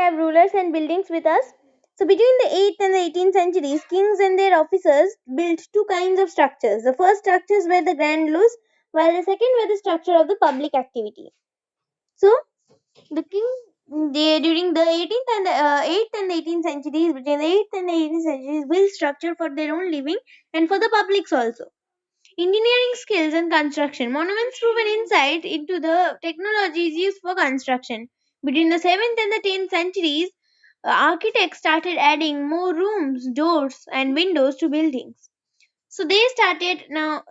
have rulers and buildings with us. So between the 8th and the 18th centuries, kings and their officers built two kinds of structures. The first structures were the grand laws, while the second were the structure of the public activity. So the king, during the 18th and 8th and 18th centuries, between the 8th and 18th centuries, built structure for their own living and for the publics also. Engineering skills and construction. Monuments prove an insight into the technologies used for construction. Between the 7th and the 10th centuries, architects started adding more rooms, doors, and windows to buildings. So they started now.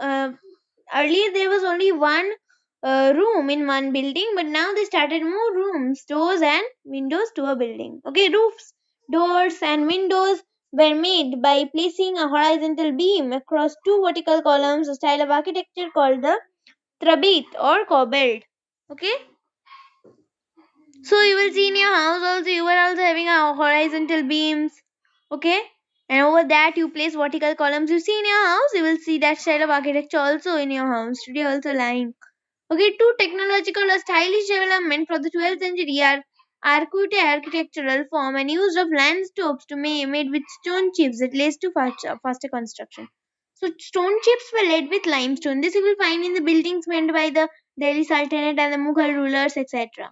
Earlier there was only one room in one building, but now they started more rooms, doors, and windows to a building. Okay, roofs, doors, and windows were made by placing a horizontal beam across two vertical columns, a style of architecture called the trabit or cobbled. Okay, so you will see in your house also, you are also having a horizontal beams. Okay, and over that you place vertical columns. You see in your house, you will see that style of architecture also in your house today also lying. Okay, two technological or stylish development for the 12th century are architectural form and use of landscapes to made with stone chips that leads to faster construction. So stone chips were laid with limestone. This you will find in the buildings made by the Delhi Sultanate and the Mughal rulers, etc.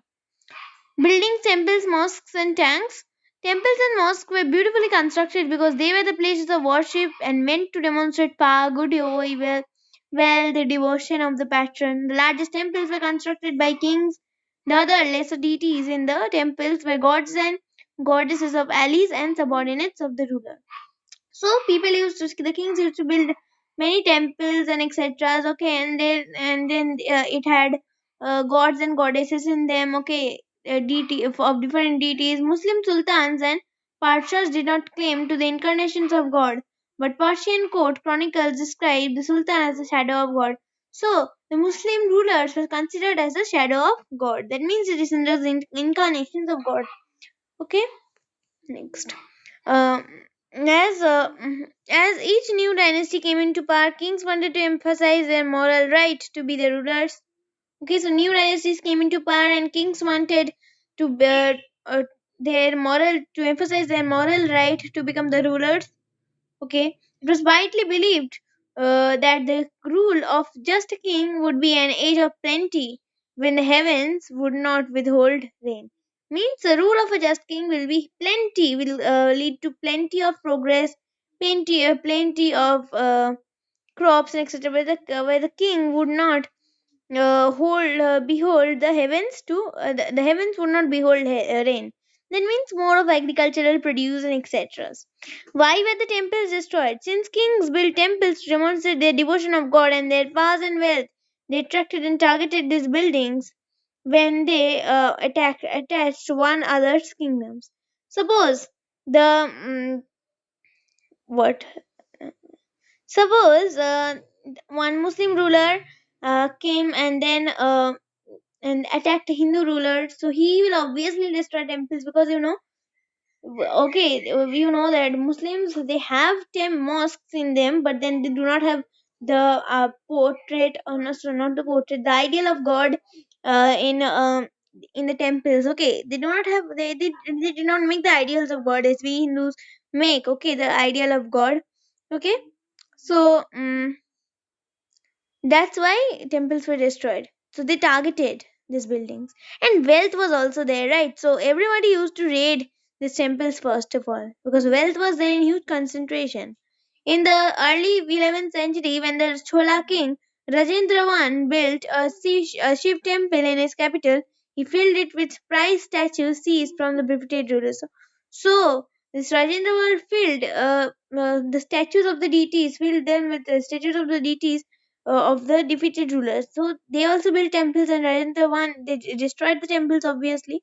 Buildings, temples, mosques, and tanks. Temples and mosques were beautifully constructed because they were the places of worship and meant to demonstrate power, good or evil, well, the devotion of the patron. The largest temples were constructed by kings. The other lesser deities in the temples were gods and goddesses of allies and subordinates of the ruler. So people used to, the kings used to build many temples and etc. Okay, and then it had gods and goddesses in them. Okay, deity of different deities. Muslim sultans and Parshas did not claim to the incarnations of God, but Persian court chronicles describe the sultan as a shadow of God. So the Muslim rulers were considered as a shadow of God. That means it is in the incarnations of God. Okay. Next, as as each new dynasty came into power, kings wanted to emphasize their moral right to be the rulers. Okay, so new dynasties came into power, and kings wanted to bear their moral to emphasize their moral right to become the rulers. Okay, it was widely believed that the rule of just a king would be an age of plenty when the heavens would not withhold rain. Means the rule of a just king will be plenty, will lead to plenty of progress, plenty of crops and etc. Where the king would not hold behold the heavens to the heavens would not behold rain. That means more of agricultural produce and etc. Why were the temples destroyed? Since kings built temples to demonstrate their devotion of God and their powers and wealth, they attracted and targeted these buildings when they attached one other's kingdoms. Suppose the what suppose one Muslim ruler came and attacked a Hindu ruler, so he will obviously destroy temples because okay, you know that Muslims they have 10 mosques in them, but then they do not have the portrait, or no, so not the portrait, the ideal of God in the temples. Okay, they do not have they did not make the ideals of God as we Hindus make. Okay, the ideal of God. Okay, so that's why temples were destroyed. So they targeted these buildings. And wealth was also there, right? So everybody used to raid these temples first of all because wealth was there in huge concentration. In the early 11th century, when the Chola king Rajendra I built a Shiv temple in his capital, he filled it with prize statues seized from the defeated rulers. So this Rajendra I filled the statues of the deities, filled them with the statues of the deities of the defeated rulers. So they also built temples, and Rajendra I they destroyed the temples obviously.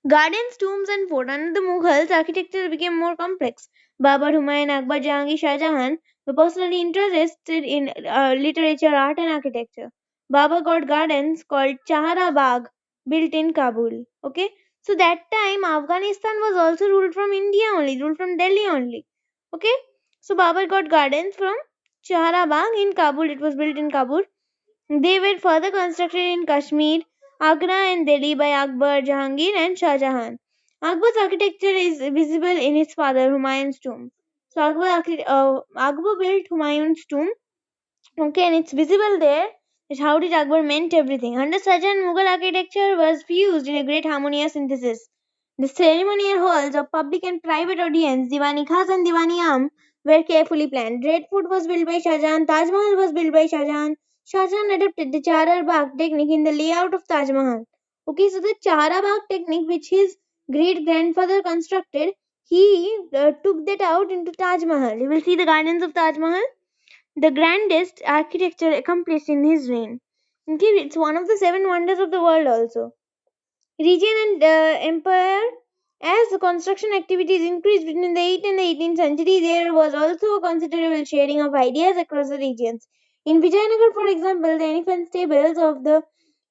Gardens, tombs, and fort. Under the Mughals, architecture became more complex. Babur, Humayun, Akbar, Jahangir, Shah Jahan were personally interested in literature, art, and architecture. Babur got gardens called Chahara Bagh built in Kabul. Okay, so that time Afghanistan was also ruled from India only, ruled from Delhi only. Okay, so Babur got gardens from Chahara Bagh in Kabul. It was built in Kabul. They were further constructed in Kashmir, Agra, and Delhi by Akbar, Jahangir, and Shah Jahan. Akbar's architecture is visible in his father Humayun's tomb. So Akbar built Humayun's tomb. Okay, and it's visible there is how did Akbar meant everything. Under Sajan, Mughal architecture was fused in a great harmonious synthesis. The ceremonial halls of public and private audience, Diwani Khas and Diwani Am, were carefully planned. Red Fort was built by Shah Jahan, Taj Mahal was built by Shah Jahan. Shah Jahan adopted the Chara Bagh technique in the layout of Taj Mahal. Okay, so the Chara Bagh technique, which his great grandfather constructed, he took that out into Taj Mahal. You will see the gardens of Taj Mahal, the grandest architecture accomplished in his reign. Okay, it's one of the seven wonders of the world also. Region and empire. As the construction activities increased between the 8th and the 18th century, there was also a considerable sharing of ideas across the regions. In Vijayanagar, for example, the elephant stables of the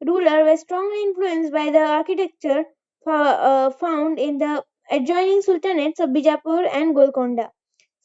ruler were strongly influenced by the architecture found in the adjoining sultanates of Bijapur and Golconda.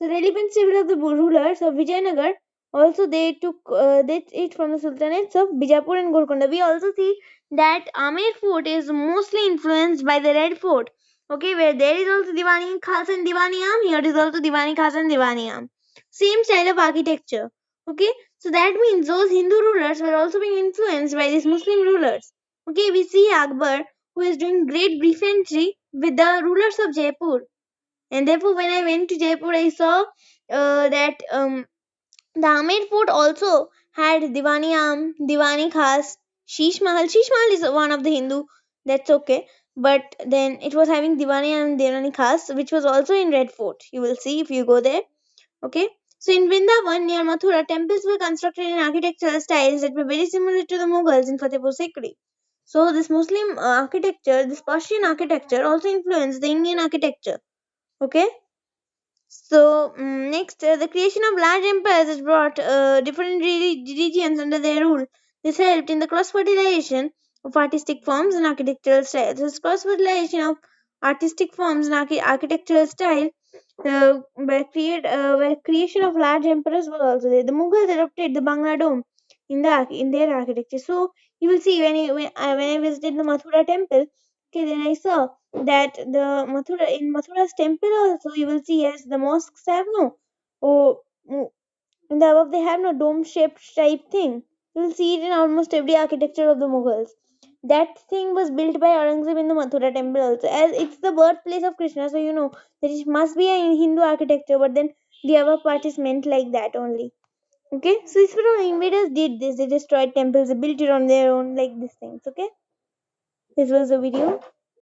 So the elephant stable of the rulers of Vijayanagar also they took it from the sultanates of Bijapur and Golconda. We also see that Amer Fort is mostly influenced by the Red Fort. Okay, where there is also Diwani Khas and Diwani Am, here is also Diwani Khas and Diwani Am. Same style of architecture. Okay, so that means those Hindu rulers were also being influenced by these Muslim rulers. Okay, we see Akbar who is doing great briefentry with the rulers of Jaipur. And therefore, when I went to Jaipur, I saw that the Amer Fort also had Diwani Am, Diwani Khas, Sheesh Mahal. Sheesh Mahal is one of the Hindu, that's okay. But then it was having Diwani Am and Diwani Khas, which was also in Red Fort. You will see if you go there. Okay. So in Vrindavan near Mathura, temples were constructed in architectural styles that were very similar to the Mughals in Fatehpur Sikri. So this Muslim architecture, this Persian architecture also influenced the Indian architecture. Okay. So next, the creation of large empires has brought different regions under their rule. This helped in the cross-fertilization of artistic forms and architectural styles. This cross-fertilization of artistic forms and architectural style where creation of large emperors was also there. The Mughals adopted the Bangla Dome in their architecture. So you will see when I visited the Mathura temple, okay, then I saw that the Mathura's temple also you will see as the mosques have no oh in the above they have no dome shaped type thing. You will see it in almost every architecture of the Mughals. That thing was built by Aurangzeb in the Mathura temple also, as it's the birthplace of Krishna. So you know that it must be a Hindu architecture, but then the other part is meant like that only. Okay, so these invaders did this. They destroyed temples, they built it on their own, like these things. Okay, this was the video.